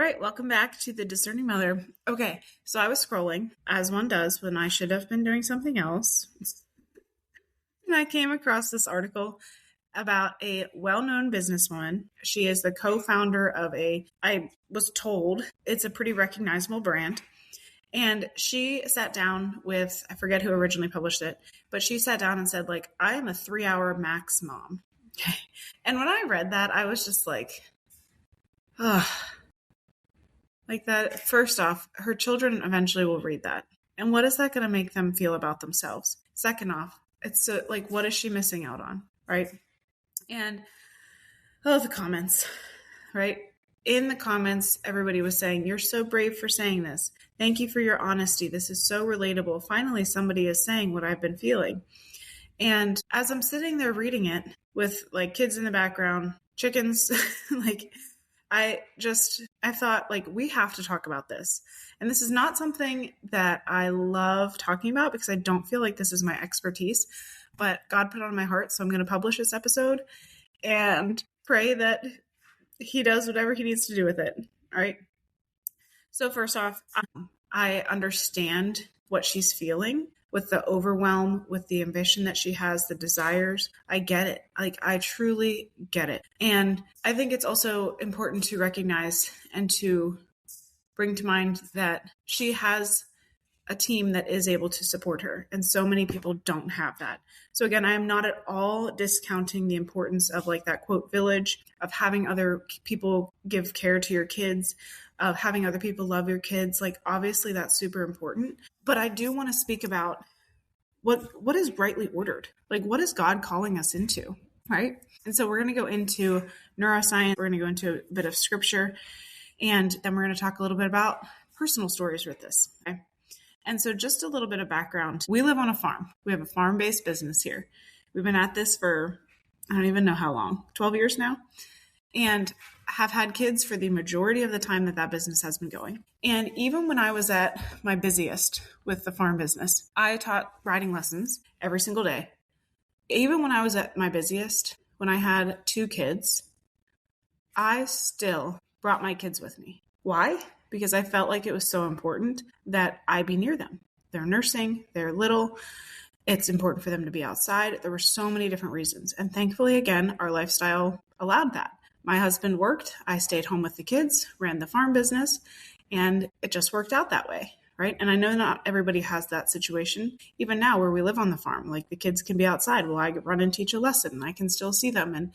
right, welcome back to The Discerning Mother. Okay, so I was scrolling, as one does when I should have been doing something else. And I came across this article about a well-known businesswoman. She is the co-founder of I was told it's a pretty recognizable brand. And she sat down with, I forget who originally published it, but she sat down and said, like, I am a 3-hour max mom. Okay. And when I read that, I was just like, ugh. Like that, first off, her children eventually will read that. And what is that going to make them feel about themselves? Second off, it's so, like, what is she missing out on, right? And, the comments, right? In the comments, everybody was saying, you're so brave for saying this. Thank you for your honesty. This is so relatable. Finally, somebody is saying what I've been feeling. And as I'm sitting there reading it with like kids in the background, chickens, like, I thought, like, we have to talk about this. And this is not something that I love talking about because I don't feel like this is my expertise, but God put it on my heart. So I'm going to publish this episode and pray that he does whatever he needs to do with it. All right. So first off, I understand what she's feeling with the overwhelm, with the ambition that she has, the desires. I get it. Like, I truly get it. And I think it's also important to recognize and to bring to mind that she has a team that is able to support her. And so many people don't have that. So again, I am not at all discounting the importance of like that quote village, of having other people give care to your kids, of having other people love your kids. Like, obviously that's super important. But I do want to speak about what is rightly ordered. Like, what is God calling us into, right? And so we're going to go into neuroscience. We're going to go into a bit of scripture. And then we're going to talk a little bit about personal stories with this. Okay? And so just a little bit of background. We live on a farm. We have a farm-based business here. We've been at this for, I don't even know how long, 12 years now. And have had kids for the majority of the time that business has been going. And even when I was at my busiest with the farm business, I taught riding lessons every single day. Even when I was at my busiest, when I had 2 kids, I still brought my kids with me. Why? Because I felt like it was so important that I be near them. They're nursing, they're little. It's important for them to be outside. There were so many different reasons. And thankfully, again, our lifestyle allowed that. My husband worked, I stayed home with the kids, ran the farm business, and it just worked out that way, right? And I know not everybody has that situation. Even now where we live on the farm, like the kids can be outside. Well, I run and teach a lesson and I can still see them. And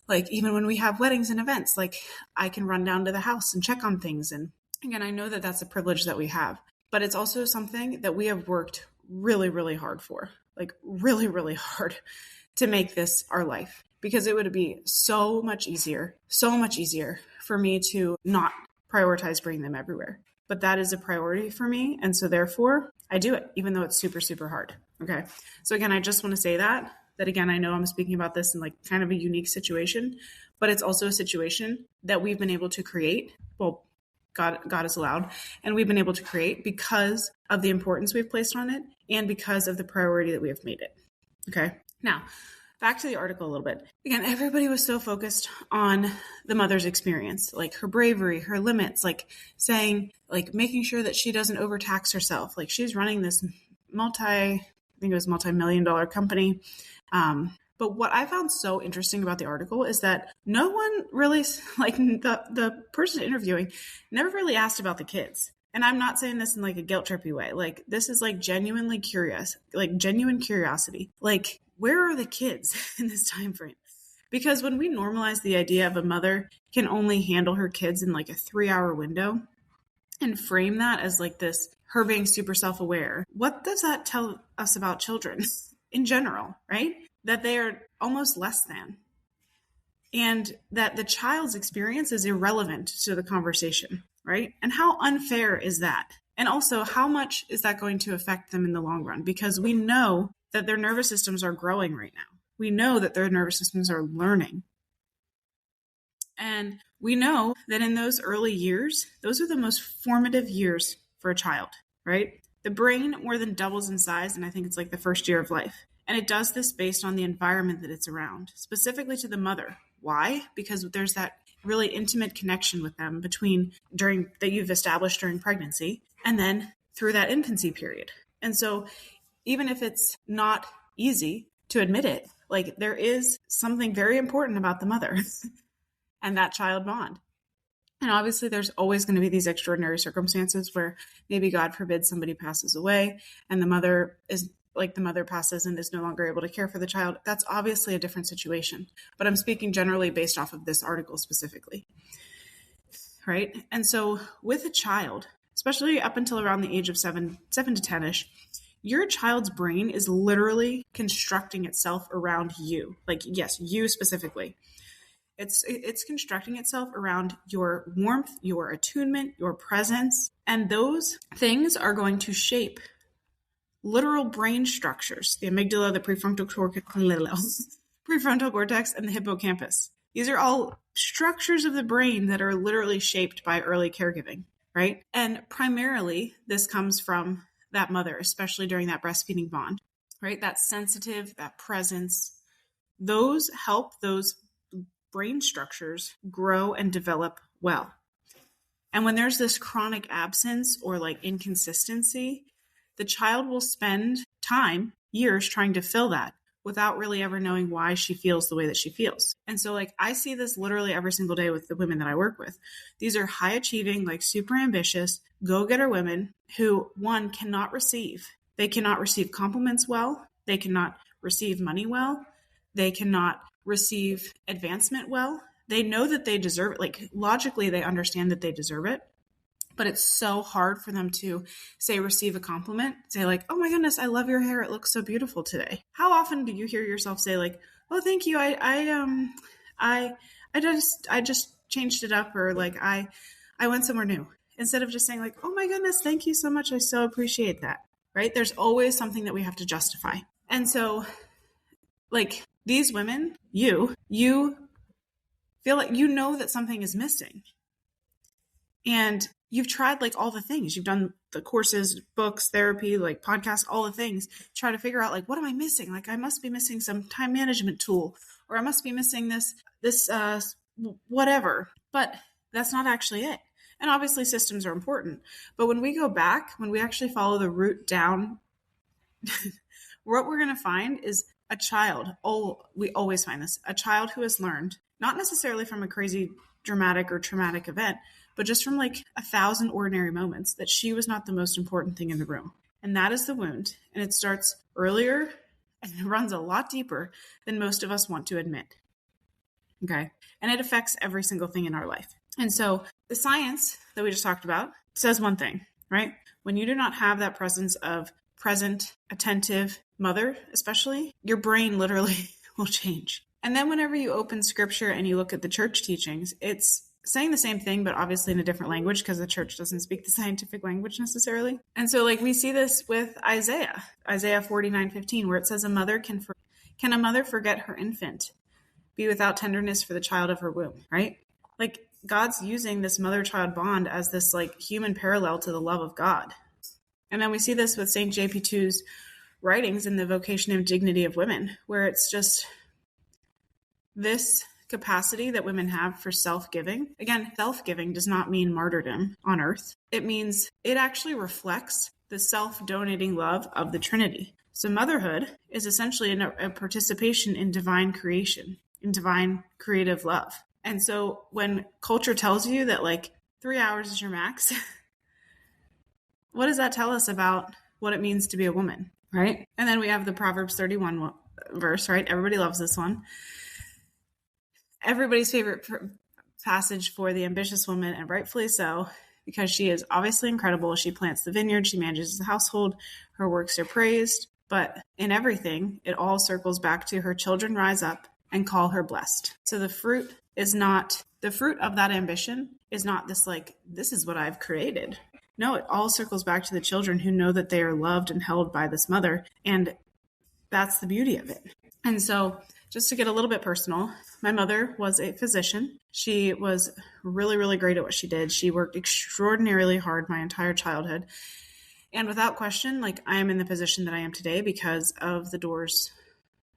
like, even when we have weddings and events, like I can run down to the house and check on things. And again, I know that that's a privilege that we have, but it's also something that we have worked really, really hard for, like really, really hard to make this our life. Because it would be so much easier for me to not prioritize bringing them everywhere. But that is a priority for me. And so therefore, I do it, even though it's super, super hard. Okay. So again, I just want to say that again, I know I'm speaking about this in like kind of a unique situation, but it's also a situation that we've been able to create. Well, God has allowed, and we've been able to create because of the importance we've placed on it and because of the priority that we have made it. Okay. Now, back to the article a little bit. Again, everybody was so focused on the mother's experience, like her bravery, her limits, like saying, like making sure that she doesn't overtax herself. Like she's running this multi-million-dollar company. But what I found so interesting about the article is that no one really, like the person interviewing never really asked about the kids. And I'm not saying this in like a guilt trippy way. Like this is like genuinely curious, like genuine curiosity. Like, where are the kids in this time frame? Because when we normalize the idea of a mother can only handle her kids in like a 3-hour window and frame that as like this, her being super self-aware, what does that tell us about children in general, right? That they are almost less than. And that the child's experience is irrelevant to the conversation, right? And how unfair is that? And also, how much is that going to affect them in the long run? Because we know that their nervous systems are growing right now. We know that their nervous systems are learning. And we know that in those early years, those are the most formative years for a child, right? The brain more than doubles in size, and I think it's like the first year of life. And it does this based on the environment that it's around, specifically to the mother. Why? Because there's that really intimate connection with them that you've established during pregnancy and then through that infancy period. And so even if it's not easy to admit it, like there is something very important about the mother and that child bond. And obviously there's always going to be these extraordinary circumstances where maybe God forbid somebody passes away and the mother passes and is no longer able to care for the child. That's obviously a different situation, but I'm speaking generally based off of this article specifically. Right. And so with a child, especially up until around the age of 7 to 10ish, your child's brain is literally constructing itself around you. Like, yes, you specifically. It's constructing itself around your warmth, your attunement, your presence, and those things are going to shape literal brain structures, the amygdala, the prefrontal cortex, and the hippocampus. These are all structures of the brain that are literally shaped by early caregiving, right? And primarily, this comes from that mother, especially during that breastfeeding bond, right? That sensitive, that presence, those help those brain structures grow and develop well. And when there's this chronic absence or like inconsistency, the child will spend time, years, trying to fill that without really ever knowing why she feels the way that she feels. And so like I see this literally every single day with the women that I work with. These are high achieving, like super ambitious, go-getter women who, one, cannot receive. They cannot receive compliments well. They cannot receive money well. They cannot receive advancement well. They know that they deserve it. Like logically, they understand that they deserve it. But it's so hard for them to say, receive a compliment, say like, oh my goodness, I love your hair. It looks so beautiful today. How often do you hear yourself say like, oh, thank you. I just changed it up, or like, I went somewhere new, instead of just saying like, oh my goodness, thank you so much. I so appreciate that. Right. There's always something that we have to justify. And so like these women, you feel like, you know, that something is missing. And you've tried like all the things. You've done the courses, books, therapy, like podcasts, all the things. Try to figure out like, what am I missing? Like I must be missing some time management tool, or I must be missing this whatever. But that's not actually it. And obviously systems are important. But when we go back, when we actually follow the root down, what we're going to find is a child. We always find this. A child who has learned, not necessarily from a crazy dramatic or traumatic event, but just from like 1,000 ordinary moments, that she was not the most important thing in the room. And that is the wound. And it starts earlier and it runs a lot deeper than most of us want to admit. Okay. And it affects every single thing in our life. And so the science that we just talked about says one thing, right? When you do not have that presence of present, attentive mother, especially, your brain literally will change. And then whenever you open scripture and you look at the church teachings, it's saying the same thing, but obviously in a different language, because the church doesn't speak the scientific language necessarily. And so like we see this with Isaiah 49:15, where it says, can a mother forget her infant, be without tenderness for the child of her womb, right? Like God's using this mother-child bond as this like human parallel to the love of God. And then we see this with St. JP2's writings in the Vocation and Dignity of Women, where it's just this capacity that women have for self-giving. Again, self-giving does not mean martyrdom on earth. It means it actually reflects the self-donating love of the Trinity. So motherhood is essentially a participation in divine creation, in divine creative love. And so when culture tells you that like 3 hours is your max, what does that tell us about what it means to be a woman, right? And then we have the Proverbs 31 verse, right? Everybody loves this one. Everybody's favorite passage for the ambitious woman, and rightfully so, because she is obviously incredible. She plants the vineyard, she manages the household, her works are praised, but in everything, it all circles back to her children rise up and call her blessed. So the fruit of that ambition is not this like, this is what I've created. No, it all circles back to the children who know that they are loved and held by this mother, and that's the beauty of it. And so just to get a little bit personal, my mother was a physician. She was really, really great at what she did. She worked extraordinarily hard my entire childhood. And without question, like I am in the position that I am today because of the doors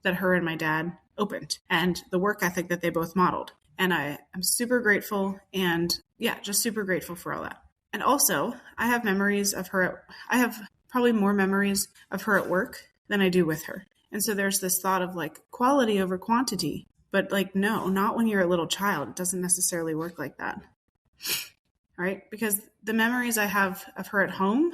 that her and my dad opened and the work ethic that they both modeled. And I am super grateful, and yeah, just super grateful for all that. And also, I have memories of her. I have probably more memories of her at work than I do with her. And so there's this thought of like quality over quantity. But like, no, not when you're a little child. It doesn't necessarily work like that. Right? Because the memories I have of her at home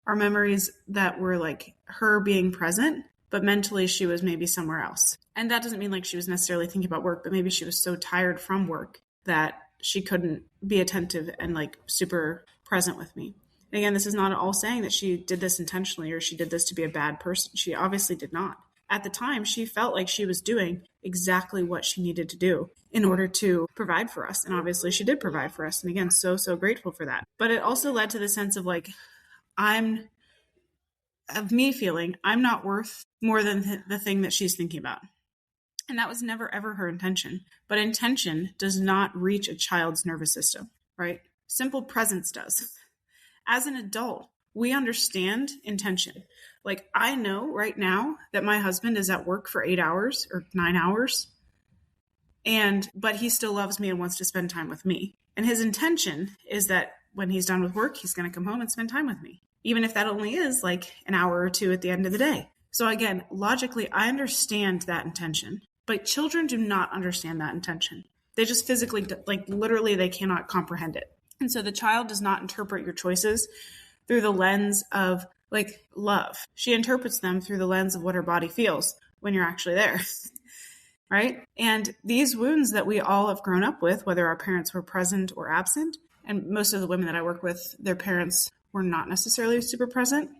are memories that were like her being present, but mentally she was maybe somewhere else. And that doesn't mean like she was necessarily thinking about work, but maybe she was so tired from work that she couldn't be attentive and like super present with me. And again, this is not at all saying that she did this intentionally or she did this to be a bad person. She obviously did not. At the time, she felt like she was doing exactly what she needed to do in order to provide for us. And obviously she did provide for us. And again, so grateful for that. But it also led to the sense of like, me feeling I'm not worth more than the thing that she's thinking about. And that was never, ever her intention. But intention does not reach a child's nervous system, right? Simple presence does. As an adult, we understand intention. Like, I know right now that my husband is at work for 8 hours or 9 hours, but he still loves me and wants to spend time with me. And his intention is that when he's done with work, he's going to come home and spend time with me, even if that only is like an hour or two at the end of the day. So again, logically, I understand that intention, but children do not understand that intention. They just physically, like literally, they cannot comprehend it. And so the child does not interpret your choices through the lens of like love. She interprets them through the lens of what her body feels when you're actually there. Right? And these wounds that we all have grown up with, whether our parents were present or absent, and most of the women that I work with, their parents were not necessarily super present.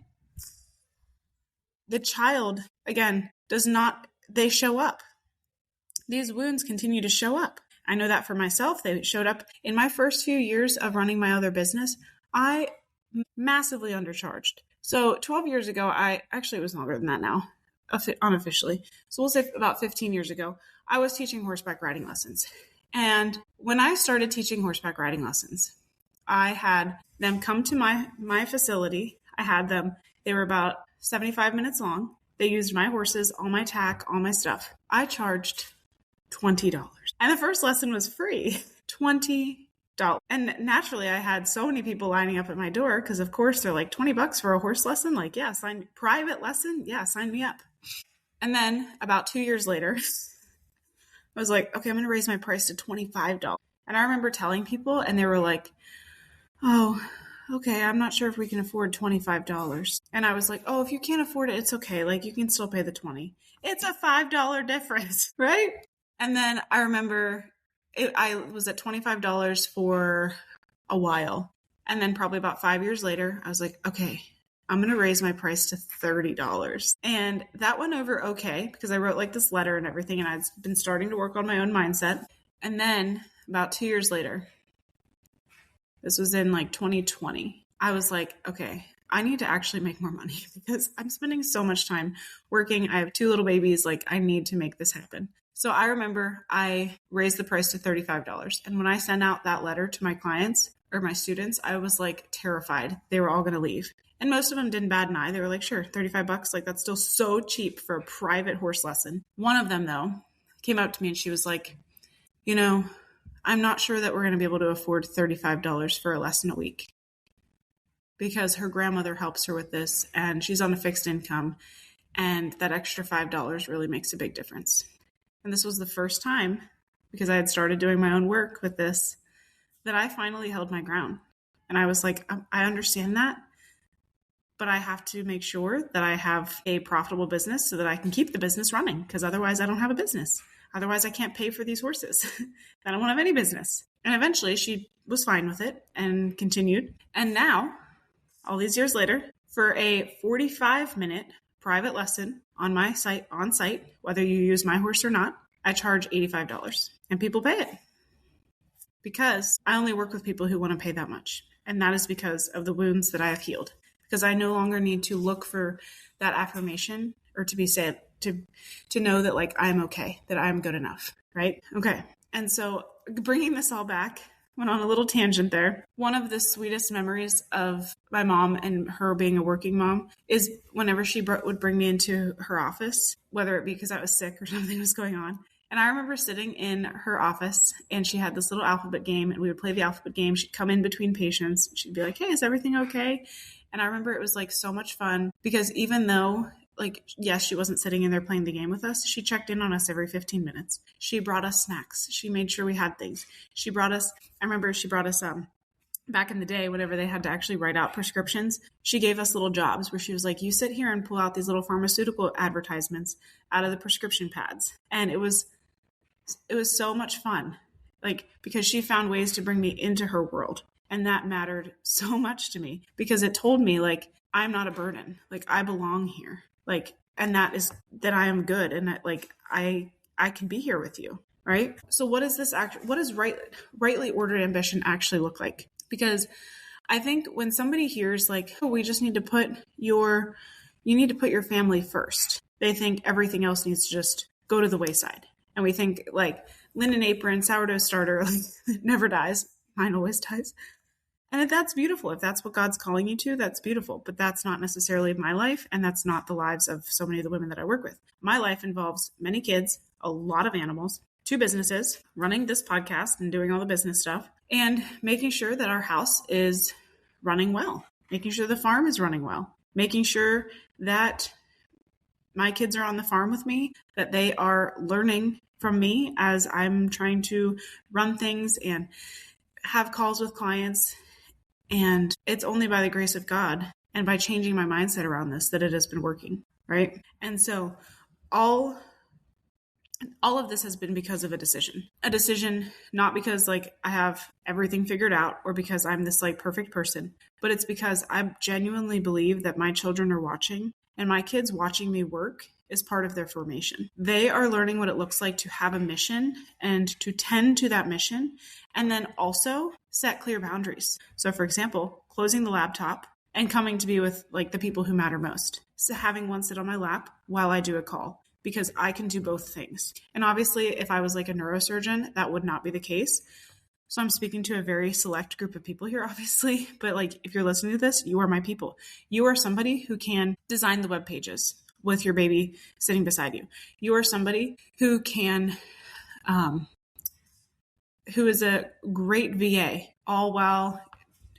The child, again, they show up. These wounds continue to show up. I know that for myself. They showed up in my first few years of running my other business. I massively undercharged. So 12 years ago, it was longer than that now, unofficially. So we'll say about 15 years ago, I was teaching horseback riding lessons. And when I started teaching horseback riding lessons, I had them come to my facility. They were about 75 minutes long. They used my horses, all my tack, all my stuff. I charged $20. And the first lesson was free. $20. And naturally, I had so many people lining up at my door because, of course, they're like $20 for a horse lesson. Like, yeah, private lesson. Yeah, sign me up. And then about 2 years later, I was like, okay, I'm going to raise my price to $25. And I remember telling people, and they were like, oh, okay, I'm not sure if we can afford $25. And I was like, oh, if you can't afford it, it's okay. Like, you can still pay the $20. It's a $5 difference, right? And then I remember I was at $25 for a while. And then probably about 5 years later, I was like, okay, I'm going to raise my price to $30. And that went over okay because I wrote like this letter and everything. And I'd been starting to work on my own mindset. And then about 2 years later, this was in like 2020, I was like, okay, I need to actually make more money because I'm spending so much time working. I have 2 little babies. Like, I need to make this happen. So I remember I raised the price to $35. And when I sent out that letter to my clients or my students, I was like terrified they were all going to leave. And most of them didn't bat an eye. They were like, sure, $35. Like, that's still so cheap for a private horse lesson. One of them, though, came up to me and she was like, I'm not sure that we're going to be able to afford $35 for a lesson a week because her grandmother helps her with this and she's on a fixed income. And that extra $5 really makes a big difference. And this was the first time, because I had started doing my own work with this, that I finally held my ground. And I was like, I understand that, but I have to make sure that I have a profitable business so that I can keep the business running, because otherwise I don't have a business. Otherwise I can't pay for these horses. I don't want to have any business. And eventually she was fine with it and continued. And now, all these years later, for a 45-minute private lesson on my site, on site, whether you use my horse or not, I charge $85 and people pay it because I only work with people who want to pay that much. And that is because of the wounds that I have healed, because I no longer need to look for that affirmation or to be said, to know that like, I'm okay, that I'm good enough. Right. Okay. And so bringing this all back, went on a little tangent there. One of the sweetest memories of my mom and her being a working mom is whenever she would bring me into her office, whether it be because I was sick or something was going on. And I remember sitting in her office and she had this little alphabet game and we would play the alphabet game. She'd come in between patients. She'd be like, hey, is everything okay? And I remember it was like so much fun because even though like, yes, she wasn't sitting in there playing the game with us. She checked in on us every 15 minutes. She brought us snacks. She made sure we had things. I remember she brought us, back in the day, whenever they had to actually write out prescriptions, she gave us little jobs where she was like, you sit here and pull out these little pharmaceutical advertisements out of the prescription pads. And it was so much fun, like, because she found ways to bring me into her world. And that mattered so much to me because it told me like, I'm not a burden. Like I belong here. Like, and that I am good. And that like, I can be here with you. Right. So what does rightly ordered ambition actually look like? Because I think when somebody hears like, oh, we just need to put you need to put your family first. They think everything else needs to just go to the wayside. And we think like linen apron, sourdough starter, like it never dies. Mine always dies. And if that's beautiful, if that's what God's calling you to, that's beautiful. But that's not necessarily my life. And that's not the lives of so many of the women that I work with. My life involves many kids, a lot of animals, 2 businesses, running this podcast and doing all the business stuff, and making sure that our house is running well, making sure the farm is running well, making sure that my kids are on the farm with me, that they are learning from me as I'm trying to run things and have calls with clients. And it's only by the grace of God and by changing my mindset around this that it has been working, right? And so all of this has been because of a decision, not because like I have everything figured out or because I'm this like perfect person, but it's because I genuinely believe that my children are watching and my kids watching me work is part of their formation. They are learning what it looks like to have a mission and to tend to that mission and then also set clear boundaries. So for example, closing the laptop and coming to be with like the people who matter most. So having one sit on my lap while I do a call. Because I can do both things. And obviously, if I was like a neurosurgeon, that would not be the case. So I'm speaking to a very select group of people here, obviously. But like, if you're listening to this, you are my people. You are somebody who can design the web pages with your baby sitting beside you. You are somebody who can, who is a great VA, all while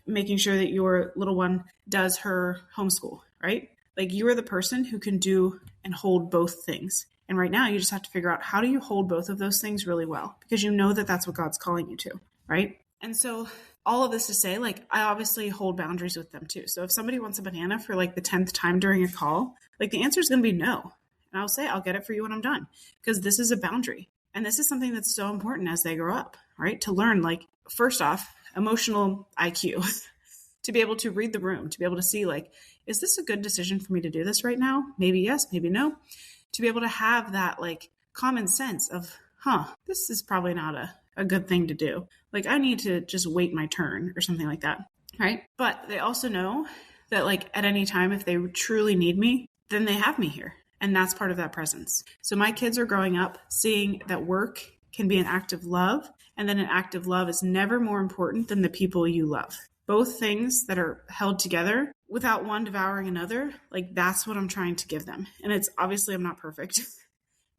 making sure that your little one does her homeschool, right? Like you are the person who can do and hold both things. And right now you just have to figure out how do you hold both of those things really well, because you know that that's what God's calling you to, right? And so all of this to say, like, I obviously hold boundaries with them too. So if somebody wants a banana for like the 10th time during a call, like the answer is going to be no. And I'll say, I'll get it for you when I'm done, because this is a boundary. And this is something that's so important as they grow up, right? To learn, like, first off, emotional IQ, to be able to read the room, to be able to see, like, is this a good decision for me to do this right now? Maybe yes, maybe no. To be able to have that, like, common sense of, this is probably not a good thing to do. Like, I need to just wait my turn or something like that, right? But they also know that, like, at any time, if they truly need me, then they have me here. And that's part of that presence. So my kids are growing up seeing that work can be an act of love, and that an act of love is never more important than the people you love. Both things that are held together without one devouring another, like that's what I'm trying to give them. And it's obviously I'm not perfect,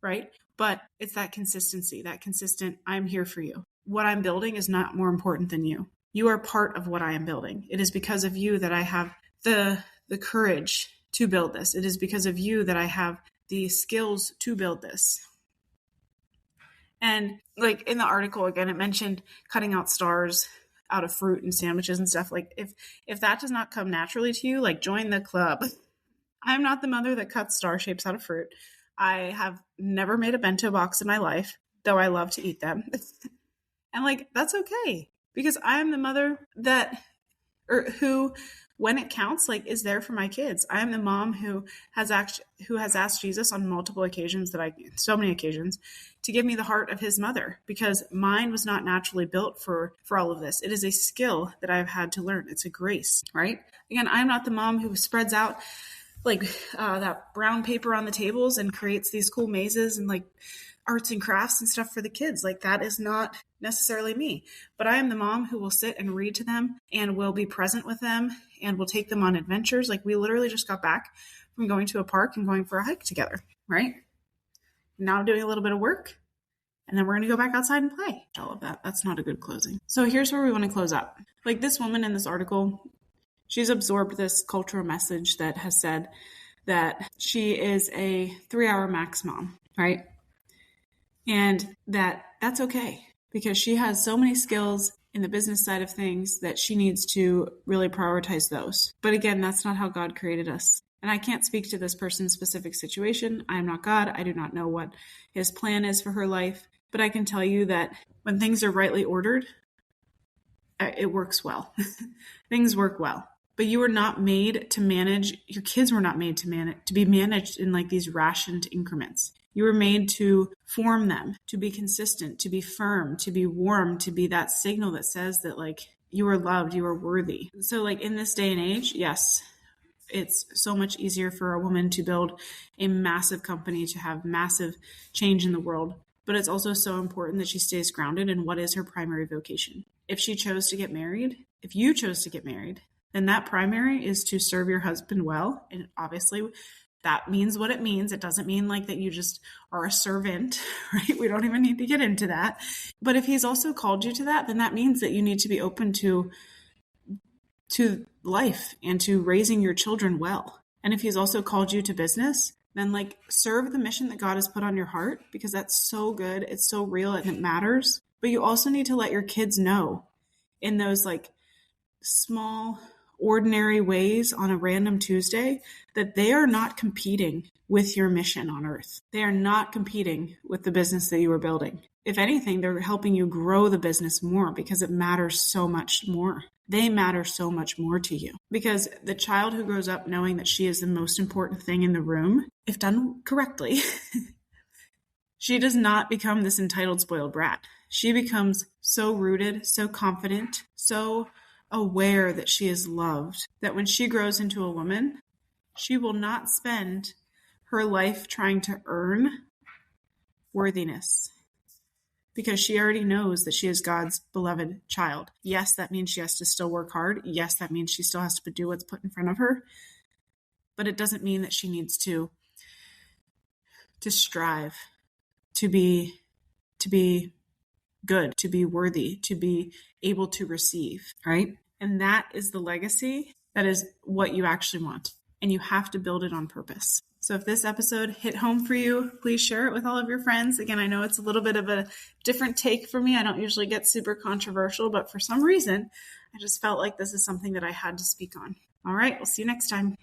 right? But it's that consistency, that consistent, I'm here for you. What I'm building is not more important than you. You are part of what I am building. It is because of you that I have the courage to build this. It is because of you that I have the skills to build this. And like in the article, again, it mentioned cutting out stars out of fruit and sandwiches and stuff. Like if that does not come naturally to you, like join the club. I'm not the mother that cuts star shapes out of fruit. I have never made a bento box in my life, though I love to eat them. And like, that's okay, because I'm the mother who, when it counts, like is there for my kids. I am the mom who has asked Jesus on multiple occasions, so many occasions, to give me the heart of his mother, because mine was not naturally built for all of this. It is a skill that I've had to learn. It's a grace, right? Again, I'm not the mom who spreads out like that brown paper on the tables and creates these cool mazes and like arts and crafts and stuff for the kids. Like that is not necessarily me, but I am the mom who will sit and read to them and will be present with them and will take them on adventures. Like we literally just got back from going to a park and going for a hike together, right? Now I'm doing a little bit of work And then we're going to go back outside and play. All of that. That's not a good closing. So here's where we want to close up. Like this woman in this article, she's absorbed this cultural message that has said that she is a 3-hour max mom, right? And that's okay because she has so many skills in the business side of things that she needs to really prioritize those. But again, that's not how God created us. And I can't speak to this person's specific situation. I am not God. I do not know what his plan is for her life. But I can tell you that when things are rightly ordered, it works well. Things work well. But you were not made to manage, your kids were not made to be managed in like these rationed increments. You were made to form them, to be consistent, to be firm, to be warm, to be that signal that says that like you are loved, you are worthy. So like in this day and age, yes, it's so much easier for a woman to build a massive company, to have massive change in the world. But it's also so important that she stays grounded in what is her primary vocation. If she chose to get married, if you chose to get married, then that primary is to serve your husband well. And obviously that means what it means. It doesn't mean like that you just are a servant, right? We don't even need to get into that. But if he's also called you to that, then that means that you need to be open to life and to raising your children well. And if he's also called you to business, then like serve the mission that God has put on your heart, because that's so good. It's so real and it matters. But you also need to let your kids know in those like small, ordinary ways on a random Tuesday that they are not competing with your mission on earth. They are not competing with the business that you are building. If anything, they're helping you grow the business more because it matters so much more. They matter so much more to you because the child who grows up knowing that she is the most important thing in the room, if done correctly, she does not become this entitled, spoiled brat. She becomes so rooted, so confident, so aware that she is loved, that when she grows into a woman, she will not spend her life trying to earn worthiness because she already knows that she is God's beloved child. Yes, that means she has to still work hard. Yes, that means she still has to do what's put in front of her. But it doesn't mean that she needs to strive to be good, to be worthy, to be able to receive, right? And that is the legacy. That is what you actually want. And you have to build it on purpose. So if this episode hit home for you, please share it with all of your friends. Again, I know it's a little bit of a different take for me. I don't usually get super controversial, but for some reason, I just felt like this is something that I had to speak on. All right, we'll see you next time.